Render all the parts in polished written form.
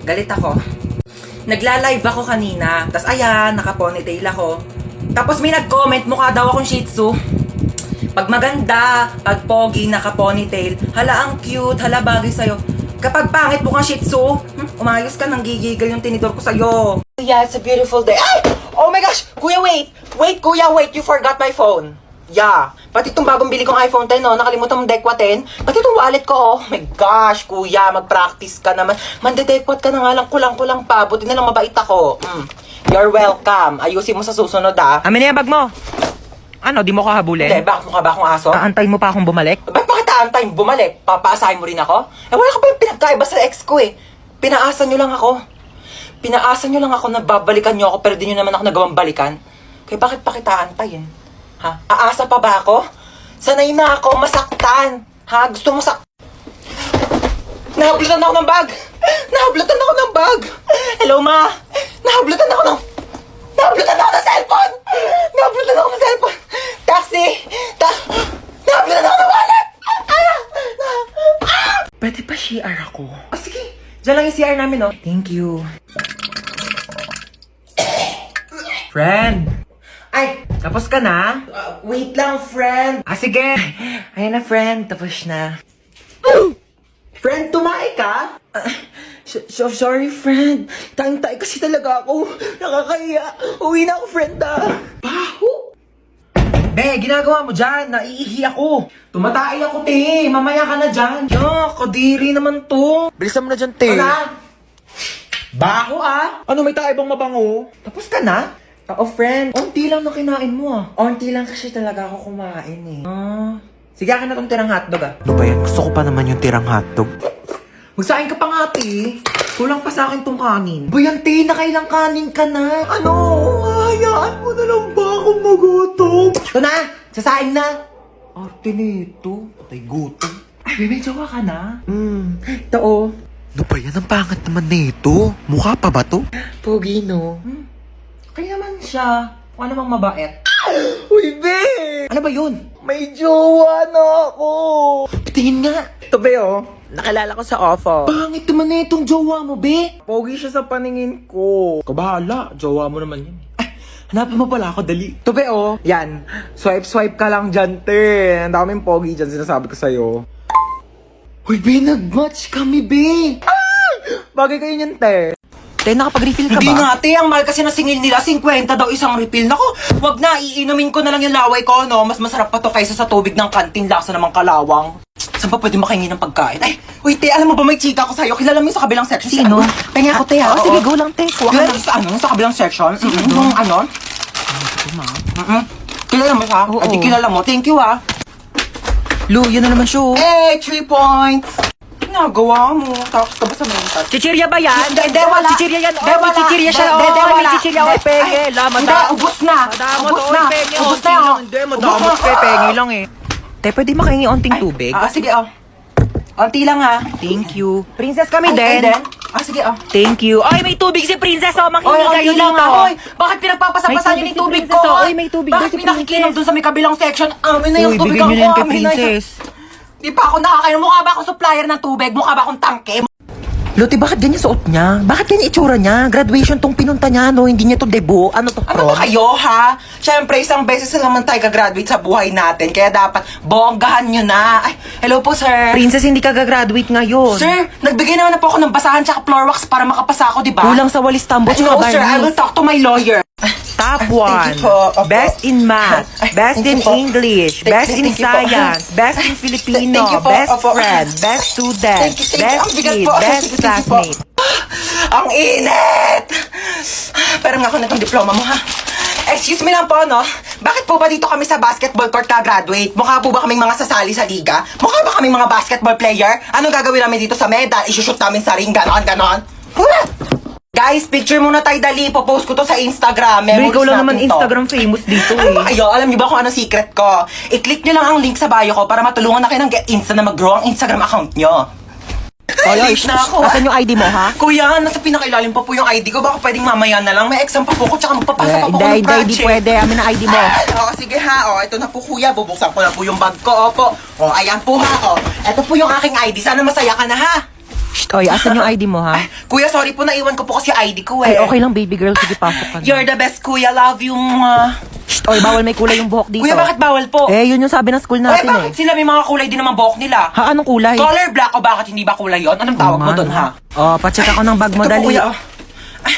galit ako. Nagla-live ako kanina, tas ayan, naka-ponytail ako. Tapos may nag-comment, mukha daw akong Shih Tzu. Pag maganda, pag pogi, naka-ponytail, hala ang cute, hala bagay sa'yo. Kapag pangit mukhang Shih Tzu, umayos ka, nang gigigil yung tinidor ko sa'yo. Yeah, it's a beautiful day. Ay! Oh my gosh! Kuya, wait! Wait, kuya, wait! You forgot my phone. Yeah. Pati itong bagong bili kong iPhone 10, no? Nakalimutan mong dekwa 10. Pati itong wallet ko, oh my gosh, kuya, mag-practice ka naman. Mandedekwat ka na nga lang, kulang-kulang pa. Buti na lang mabait ako. You're welcome. Ayusin mo sa susunod, ah. Amin na yung bag mo. Ano, di mo ko habulin? Hindi, bakit mukha ba akong aso? Aantayin mo pa akong bumalik? Ba't makataantay bumalik? Papaasahin mo rin ako? Wala ka pa yung pinagkaiba sa ex ko eh. Pinaasa nyo lang ako. Pinaasa nyo lang ako na babalikan nyo ako pero di nyo naman ako nagawang balikan. Kaya bakit pa kita antayin? Ha? Aasa pa ba ako? Sanay na ako masaktan. Ha? Gusto mo Nahablutan ako ng bag! Nahablutan ako ng bag! Hello, ma! Nahablutan ako ng cellphone! Nahablutan ako ng cellphone! Taxi! Nahablutan ako ng wallet! Pwede pa CR ako? Oh, sige. Diyan lang yung CR namin, oh. Thank you. Friend! Ay! Tapos ka na? Wait lang, friend. Sige. Ayan na, friend. Tapos na. Friend, tumae ka? Sorry, friend. Tayong-tay kasi talaga ako. Nakakahiya. Uwi na ako, friend, Baho! Be, ginagawa mo dyan. Naiihi ako. Tumatay ako, te. Mamaya ka na dyan. Kadiri naman to. Bilisan mo na dyan, te. Wala. Baho, ah. Ano, may tayo bang mabango? Tapos ka na? Oo, friend. Unti lang na kinain mo, Onti lang kasi talaga ako kumain, eh. Sige, akin na tong tirang hotdog, Ano ba yan? Gusto ko pa naman yung tirang hotdog. Magsain ka pa nga, te. Kulang pa sa akin tong kanin. Bayan, te. Nakailang kanin ka na. Ano? Hayaan mo na lang ba akong magutom? Ito na. Sasaing na. Arte nito. Patay gutom. Ay, may jowa ka na. Ito, oh. Ano ba yan? Ang pangat naman nito. Mukha pa ba to? Pogi, no? Kaya naman siya. Kung ano mang mabait. Uy, be! Ano ba yun? May jowa na ako! Tingin nga. Ito, be, oh. Nakilala ko sa offer. Pangit naman na itong jowa mo, be. Pogi siya sa paningin ko. Kabahala. Jowa mo naman yun. Hanapin mo pala ako, dali. Ito, be, oh. Yan. Swipe ka lang dyan, te. Ang daming pogi dyan, sinasabi ko sa'yo. Uy, be, nag-match kami, be. Bagay kayo niyan, te. Te, nakapag-refill ka Hindi ba? Hindi nga, te. Ang mahal kasi na singil nila, 50 daw isang refill. Naku, wag na. Iinumin ko na lang yung laway ko, no? Mas masarap pa to kaysa sa tubig ng kantin. Lasa namang kalawang. Saan pa pwede makahingi ng pagkain? Ay, uy, te, alam mo ba may chika ko sa'yo? Kilala mo yung sa kabilang section? Sino? Pengi ako, te, ha? Oo, sige, go lang, te. Kuha ka lang. Sa sa kabilang section? Yung ano? Kilala mo siya? Oo. Ay, di kilala mo. Thank you, ha? Lu, yun na naman siya. Hey, 3 points! Ginagawa mo. Tapos ka ba sa mental? Chichirya ba yan? Hindi, wala. Chichirya yan. Hindi, wala. Chichirya siya. Hindi, May wala. chichirya. Oy, penge. Hindi, ubos na. Madamot, Ubos oy, na. penge. Ubos Onti na, lang. oh. Hindi, Ubos madamot na. ka. Penge lang eh. Te, pwede makahingi onting tubig? Sige, oh. Onti lang, ha? Thank you. Princess kami Ay, din. sige, oh. Thank you. Ay, may tubig si Princess. Oh, makinig Oy, kayo onti lang, dito. ha? Oy, bakit pinagpapasapasan May niyo yung tubig tubig si ko? Princess, oh. Oy, may tubig daw Bakit si pinakikinom Princess. doon sa may kabilang section? Amin na yung Uy, tubig bigyan ako. nyo na yan kay Amin na yun. Princess. Di pa ako nakakainom. Mukha ba akong supplier ng tubig? Mukha ba akong tangke? Lote, bakit ganyan suot niya? Bakit ganyan itsura niya? Graduation tong pinunta niya, no? Hindi niya to debut. Ano to, Ano ba kayo, ha? Siyempre, isang beses na naman tayo gagraduate sa buhay natin. Kaya dapat bonggahan nyo na. Ay, hello po, sir. Princess, hindi ka gagraduate ngayon. Sir, nagbigay naman na po ako ng basahan tsaka floor wax para makapasa ako, di ba? Kulang sa walis tambo, No, tsaka sir. I will barnis. talk to my lawyer. Top Thank 1. you po. Opo. Best in math. Ay, Best thank you in po. English. Best in Thank you po. science. Best in Filipino. Thank you po. Best Opo. friend. Best student. Thank you. Best Ang bigat kid. po. Best Sige, thank you po. classmate. Ang init! Pero nga ako na itong diploma mo, ha? Excuse me lang po, no? Bakit po ba dito kami sa basketball court ka-graduate? Mukha po ba kaming mga sasali sa liga? Mukha ba kaming mga basketball player? Anong gagawin namin dito sa medal? Isushoot namin sa ring, ganon. Guys, picture muna tayo, dali. Popost ko to sa Instagram. Pero Memories ikaw lang natin naman to. Instagram famous dito Ano ba eh. kayo? Alam niyo ba kung anong secret ko? I-click niyo lang ang link sa bio ko para matulungan na kayo ng Get Insta na mag-grow ang Instagram account niyo. Ay, Late na ako. Asan yung ID mo, ha? Kuya, nasa pinakailalim pa po yung ID ko. Baka pwedeng mamaya na lang. May exam pa po ko, tsaka magpapasa pa po ko ng Hindi project. pwede. Amin na ID mo. Oo, sige ha. O, ito na po kuya. Bubuksan ko na po yung bag ko. Opo. O, ayan po ha. O, ito po yung aking ID. Sana masaya ka na ha. Shh, oy, asan yung ID mo, ha? Kuya, sorry po, naiwan ko po kasi ID ko eh. Ay, okay lang, baby girl. Sige, pasok ka na. You're the best, kuya. Love you. Shh, oy, bawal may kulay yung buhok dito. Kuya, bakit bawal po? Eh, yun yung sabi ng school Ay, natin, bakit eh. sila may mga kulay din naman buhok nila? Ha, anong kulay? Color black o bakit hindi ba kulay yon? Anong tawag mo doon, ha? Oh, pacheck ako ng bag mo, Ito po, dali. kuya. Ay,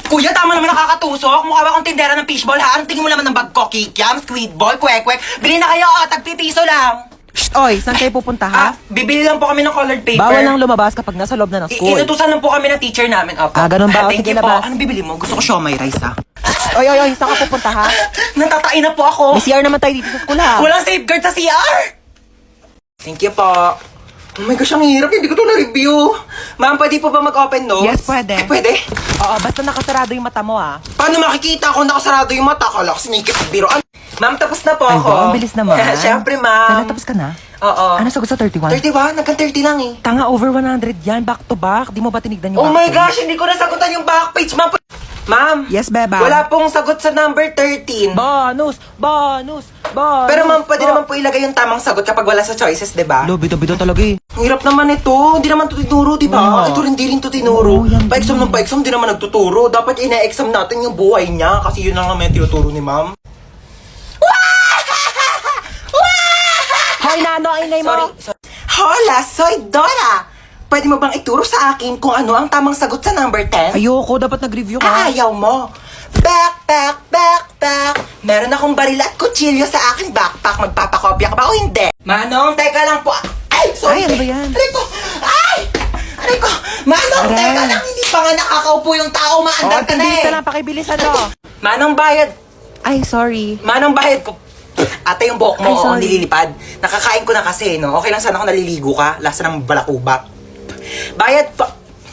kuya, tama naman nakakatusok. Mukha ba akong tindera ng fishball, ha? Anong tingin mo naman ng bag ko? Kikiam, squidball, kwek-kwek. Bili na kayo, tagpipiso lang. Shh, oy, saan kayo pupunta, ha? Bibili lang po kami ng colored paper. Bawal lang lumabas kapag nasa loob na ng school. Inutusan lang po kami ng teacher namin. Opo. Ganun ba? Thank Sige, you po. labas. Anong bibili mo? Gusto ko siomay rice, ha? Oy, oy, oy, saan ka pupunta, ha? Natatain na po ako. May CR naman tayo dito sa school, ha? Walang safeguard sa CR! Thank you po. Oh my gosh, ang hirap. Hindi ko to na-review. Ma'am, pwede po ba mag-open nose? Yes, pwede. Ay, pwede? Oo, basta nakasarado yung mata mo, ha? Paano makikita kung nakasarado yung mata? Kala ko sinikip ang biro. Ma'am, tapos na po Ay, ako. ba, ang bilis naman. Siyempre, ma'am. Sana tapos ka na? Oo. Ano sagot sa 31? 31? Nagkan 30 lang eh. Tanga, over 100 yan. Back to back. Di mo ba tinignan yung Oh back my to? gosh, hindi ko nasagutan yung back page, ma'am. Ma'am. Yes, beba. Wala pong sagot sa number 13. Bonus! Bonus! Bonus! Pero ma'am, pwede naman po ilagay yung tamang sagot kapag wala sa choices, di ba? Lo, bida-bida talaga eh. Ang hirap naman ito. Hindi naman ito tinuro, di ba? Oo. Ito rin, di rin ito tinuro. Oo, yan Pa-exam ng pa-exam, di naman nagtuturo. Dapat ina-exam natin yung buhay niya kasi yun lang naman yung tinuturo ni ma'am. Hoy, Nano, ang ingay mo! Sorry. Hola, soy Dora! Pwede mo bang ituro sa akin kung ano ang tamang sagot sa number 10? Ayoko, dapat nag-review ka. Ayaw mo. Backpack. Meron akong baril at kutsilyo sa aking backpack. Magpapakopya ka ba o hindi? Manong, teka lang po. Ay, sorry. Ay, ano ba yan? Aray ko. Aray ko. Manong, Aray. teka lang. Hindi pa nga nakakaupo yung tao. Maandar ka na bilis eh. na lang, pakibilisan mo. Manong bayad. Ay, sorry. Manong bayad ko. Ate, yung buhok mo, Ay, sorry. nililipad. Nakakain ko na kasi, no? Okay lang sana kung naliligo ka. Lasa ng balakubak. Bayad pa.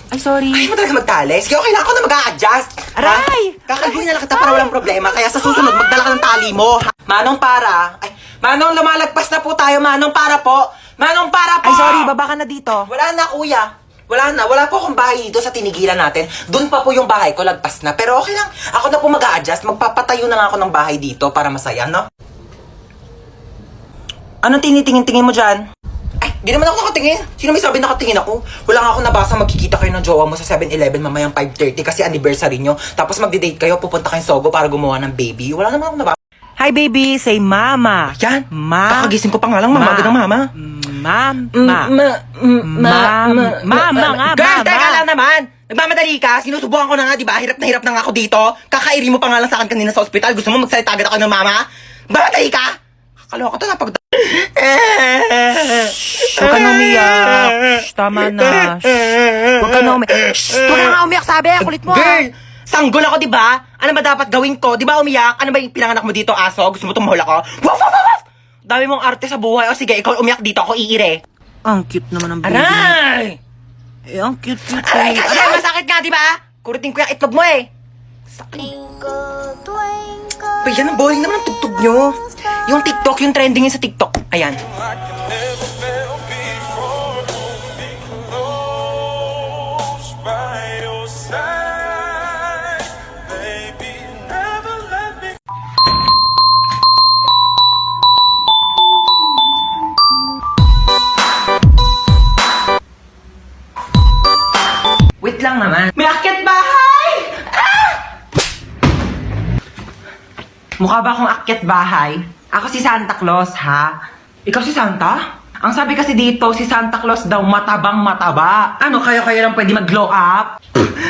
Ay, sorry. Ay, mo talaga magtales. Kaya okay lang ako na mag-a-adjust. Aray! Kakalbuhin na lang kita para walang problema. Kaya sa susunod, magdala ka ng tali mo. Ha? Manong para. Ay, Manong, lumalagpas na po tayo. Manong para po. Manong para po. Ay, sorry, baba ka na dito. Wala na, kuya. Wala na. Wala po akong bahay dito sa tinigilan natin. Doon pa po yung bahay ko, lagpas na. Pero okay lang. Ako na po mag-a-adjust. Magpapatayo na nga ako ng bahay dito para masaya, no? Anong tinitingin-tingin mo dyan? Ay, di naman ako nakatingin. Sino may sabi nakatingin ako? Wala nga ako nabasa magkikita kayo ng jowa mo sa 7-Eleven mamayang 5:30 kasi anniversary nyo. Tapos magdi-date kayo, pupunta kayong Sogo para gumawa ng baby. Wala naman ako nabasa. Hi, baby. Say mama. Yan. Ma. Kakagising ko pa nga lang, mamaga ng mama. Mama nga, Girl, mama. teka lang naman. Nagmamadali ka. Sinusubukan ko na nga, di ba? Hirap na nga ako dito. Kakairi mo pa nga lang sa akin kanina sa ospital. Gusto mo magsalita agad ako ng mama? Mamadali ka. Kakaloka to na pag... Huwag ka na umiyak. Shh, tama na. Huwag ka na umiyak. Shh, huwag ka na umiyak, sabi. Kulit mo. Girl, sanggol ako, di ba? Ano ba dapat gawin ko? Di ba umiyak? Ano ba yung pinanganak mo dito, aso? Gusto mo tumahol ako? Waf, waf, waf, waf! Dami mong arte sa buhay. O sige, ikaw umiyak dito. Ako iire. Ang cute naman ng baby. Aray! Eh, ang cute. Aray, aray, masakit nga, di ba? Kurutin ko yung itlog mo eh. Twinkle, twinkle. Ba, yan ang boring naman ang tugtog nyo. Yung TikTok, yung trending yun sa TikTok. Ayan. Wait lang naman. May akyat bahay! Mukha ba akong akyat bahay? Ako si Santa Claus, ha? Ikaw si Santa? Ang sabi kasi dito, si Santa Claus daw matabang mataba. Ano, kayo lang pwede mag-glow up?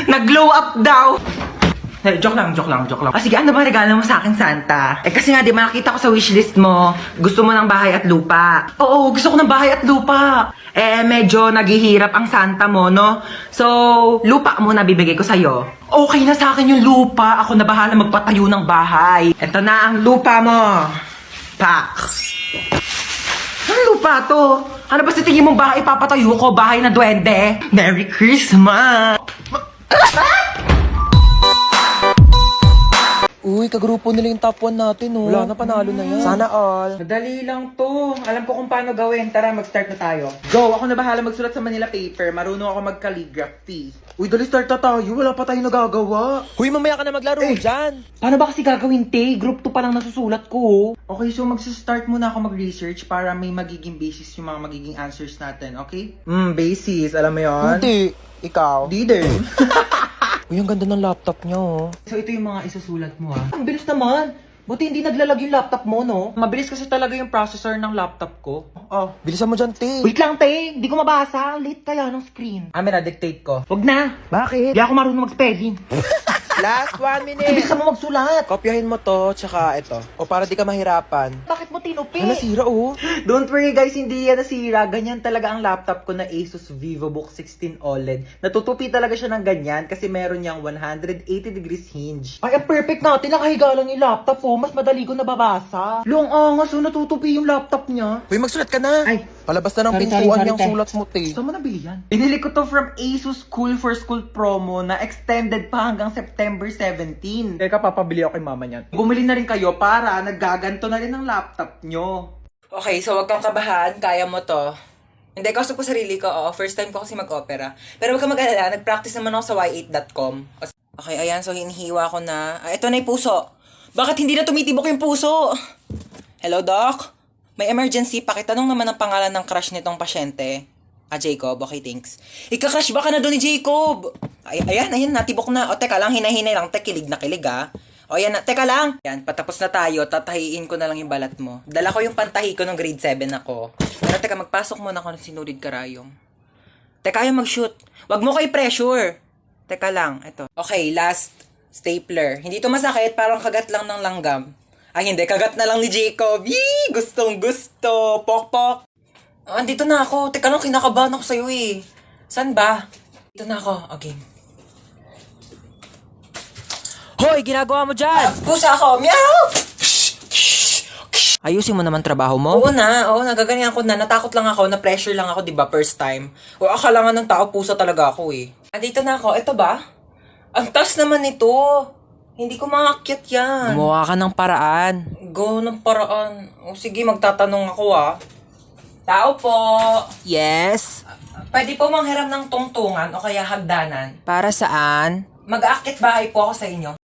Nag-glow up daw! Eh, joke lang. Sige, ano ba regalo mo sa akin, Santa? Eh, kasi nga, di ba, nakita ko sa wishlist mo, gusto mo ng bahay at lupa. Oo, gusto ko ng bahay at lupa. Eh, medyo naghihirap ang Santa mo, no? So, lupa muna bibigay ko sa'yo. Okay na sa akin yung lupa. Ako na bahala magpatayo ng bahay. Ito na ang lupa mo. Pak. Anong lupa to? Ano ba sa tingin mong bahay papatayo ko? Bahay na duwende? Merry Christmas! Uy, kagrupo nila yung top 1 natin, oh. Wala na, panalo na yan. Sana all. Madali lang to. Alam ko kung paano gawin. Tara, mag-start na tayo. Go! Ako na bahala magsulat sa Manila paper. Marunong ako mag-calligraphy. Uy, dali start na tayo. Wala pa tayong nagagawa. Huy, mamaya ka na maglaro dyan. Paano ba kasi gagawin, te? Group 2 pa lang nasusulat ko. Okay, so mag-start muna ako mag-research para may magiging basis yung mga magiging answers natin, okay? Basis. Alam mo yon? Hindi. Ikaw? Di din. Uy, ang ganda ng laptop niya, oh. So, ito yung mga isusulat mo, ah. Ang bilis naman. Buti hindi naglalag yung laptop mo, no? Mabilis kasi talaga yung processor ng laptop ko. Oh, bilisan mo dyan, te. Wait lang, te. Hindi ko mabasa. Late kaya ng screen. Amin na, dictate ko. Wag na. Bakit? Hindi ako marunong mag-spelling. Last 1 minute. Bilisan mo magsulat. Kopyahin mo to, tsaka ito. O para di ka mahirapan. Bakit mo tinupi? Ano, nasira, oh. Don't worry guys, hindi yan nasira. Ganyan talaga ang laptop ko na Asus VivoBook 16 OLED. Natutupi talaga siya ng ganyan kasi meron niyang 180 degrees hinge. Ay, ang perfect natin. Nakahiga lang yung laptop, oh. Mas madali ko nababasa. Long angas, so natutupi yung laptop niya. Uy, magsulat ka na. Ay. Palabas na ng Sorry, pintuan sorry, yung te. sulat mo, te. Saan mo nabili yan? Binili ko to from Asus Cool for School promo na extended pa hanggang September 17. Teka, papabili ako kay mama niyan. Bumili na rin kayo para nagaganto na rin ang laptop nyo. Okay, so wag kang kabahan. Kaya mo to. Hindi, kausap ko sarili ko. Oo, first time ko kasi mag-opera. Pero wag kang mag-alala. Nag-practice naman ako sa y8.com. Okay, ayan. So, hinihiwa ko na. Ito na yung puso. Bakit hindi na tumitibok yung puso? Hello, Doc? May emergency. Pakitanong naman ang pangalan ng crush nitong pasyente. Jacob. Okay, thanks. Ika-crush ba ka na doon ni Jacob? Ayan, natibok na. O, teka lang, hinay-hinay lang. Kilig na kilig, ah. O, yan na. Teka lang. Yan, patapos na tayo. Tatahiin ko na lang yung balat mo. Dala ko yung pantahi ko nung grade 7 ako. Pero teka, magpasok muna ako ng sinulid karayong. Teka, ayaw mag-shoot. Wag mo kay pressure. Teka lang, ito. Okay, last stapler. Hindi to masakit, parang kagat lang ng langgam. Ay, hindi. Kagat na lang ni Jacob. Yee! Gustong gusto. Pok-pok. Andito na ako. Teka lang, kinakabahan ako sa'yo eh. San ba? Dito na ako. Okay. Hoy, ginagawa mo dyan! Pusa ako! Meow! Ayusin mo naman trabaho mo? Oo, nagaganyan ko na. Natakot lang ako, na-pressure lang ako, di ba, first time. O, akala nga ng tao, pusa talaga ako eh. Andito na ako. Ito ba? Ang taas naman nito. Hindi ko maakyat yan. Gumawa ka ng paraan. Go ng paraan. O sige, magtatanong ako ah. Tao po. Yes? Pwede po manghiram ng tungtungan o kaya hagdanan. Para saan? Mag-aakit bahay po ako sa inyo.